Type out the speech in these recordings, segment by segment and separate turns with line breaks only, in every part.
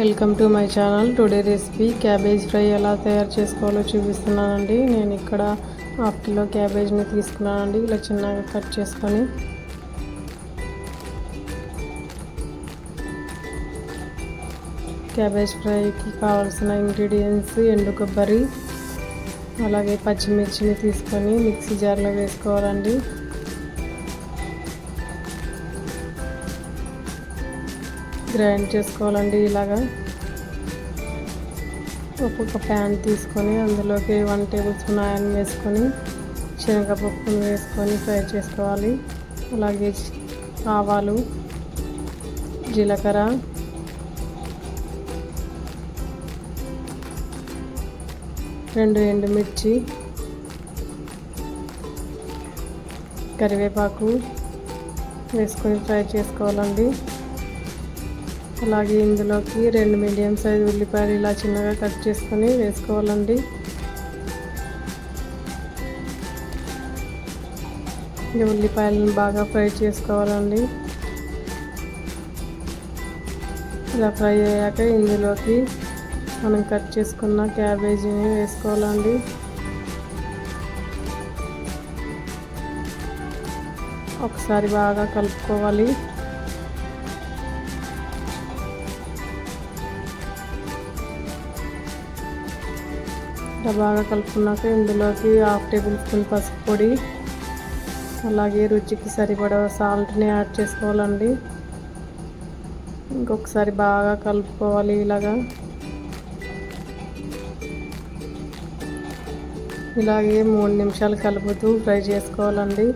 Welcome to my channel. Today recipe cabbage fry ఎలా తయారు చేసుకోవాలో చూపిస్తున్నానండి. నేను ఇక్కడ హాఫ్ కిలో క్యాబేజ్ని తీసుకున్నానండి. ఇలా చిన్నగా కట్ చేసుకొని క్యాబేజ్ ఫ్రైకి కావాల్సిన ఇంగ్రీడియంట్స్ ఎండు కొబ్బరి అలాగే పచ్చిమిర్చిని తీసుకొని మిక్సీ జార్లో వేసుకోవాలండి. గ్రైండ్ చేసుకోవాలండి. ఇలాగా ఒక్కొక్క ప్యాన్ తీసుకొని అందులోకి 1 టేబుల్ స్పూన్ ఆయిల్ వేసుకొని శనగపప్పును వేసుకొని ఫ్రై చేసుకోవాలి. అలాగే ఆవాలు, జీలకర్ర, రెండు ఎండుమిర్చి, కరివేపాకు వేసుకొని ఫ్రై చేసుకోవాలండి. అలాగే ఇందులోకి 2 మీడియం సైజ్ ఉల్లిపాయలు ఇలా చిన్నగా కట్ చేసుకొని వేసుకోవాలండి. ఈ ఉల్లిపాయలను బాగా ఫ్రై చేసుకోవాలండి. ఇలా ఫ్రై అయ్యాక ఇందులోకి మనం కట్ చేసుకున్న క్యాబేజీని వేసుకోవాలండి. ఒకసారి బాగా కలుపుకోవాలి. బాగా కలుపుకున్నాక ఇందులోకి 1/2 టేబుల్ స్పూన్ పసుపు పొడి అలాగే రుచికి సరిపడా సాల్ట్ని యాడ్ చేసుకోవాలండి. ఇంకొకసారి బాగా కలుపుకోవాలి. ఇలాగే 3 నిమిషాలు కలుపుతూ ఫ్రై చేసుకోవాలండి.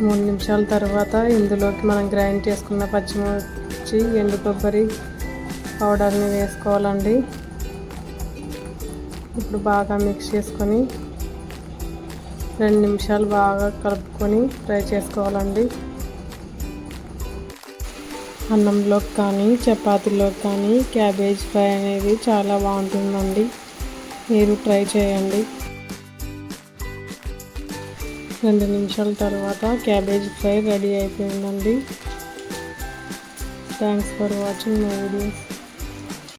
మూడు నిమిషాల తర్వాత ఇందులోకి మనం గ్రైండ్ చేసుకున్న పచ్చిమిర్చి, ఎండు కొబ్బరి పౌడర్ని వేసుకోవాలండి. ఇప్పుడు బాగా మిక్స్ చేసుకొని 2 నిమిషాలు బాగా కలుపుకొని ఫ్రై చేసుకోవాలండి. అన్నంలోకి కానీ చపాతీలోకి కానీ క్యాబేజ్ ఫ్రై అనేది చాలా బాగుంటుందండి. మీరు ట్రై చేయండి. 2 నిమిషాల తర్వాత క్యాబేజ్ ఫ్రై రెడీ అయిపోయిందండి. Thanks for watching my videos.